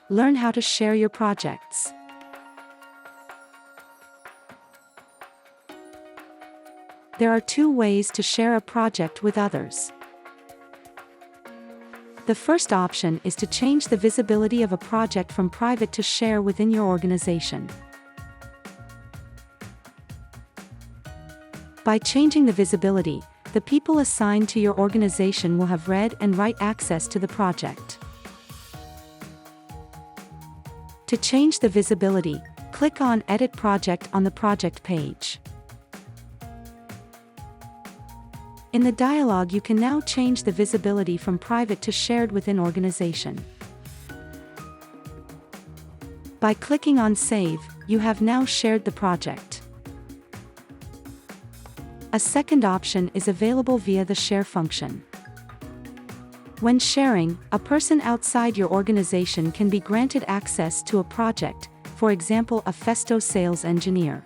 learn how to share your projects. There are 2 ways to share a project with others. The first option is to change the visibility of a project from private to share within your organization. By changing the visibility, the people assigned to your organization will have read and write access to the project. To change the visibility, click on Edit Project on the project page. In the dialog, you can now change the visibility from private to shared within organization. By clicking on Save, you have now shared the project. A second option is available via the Share function. When sharing, a person outside your organization can be granted access to a project, for example a Festo sales engineer.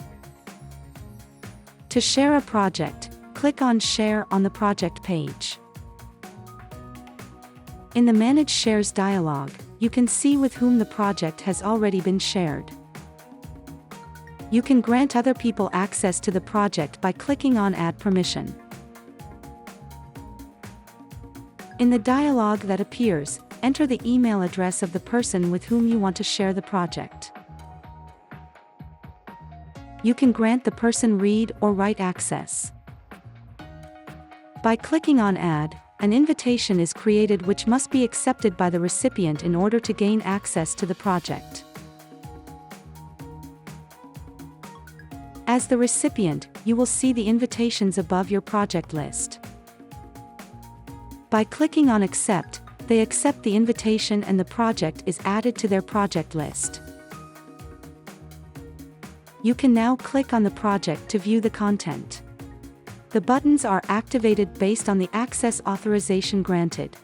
To share a project, click on Share on the project page. In the Manage Shares dialog, you can see with whom the project has already been shared. You can grant other people access to the project by clicking on Add Permission. In the dialog that appears, enter the email address of the person with whom you want to share the project. You can grant the person read or write access. By clicking on Add, an invitation is created which must be accepted by the recipient in order to gain access to the project. As the recipient, you will see the invitations above your project list. By clicking on Accept, they accept the invitation and the project is added to their project list. You can now click on the project to view the content. The buttons are activated based on the access authorization granted.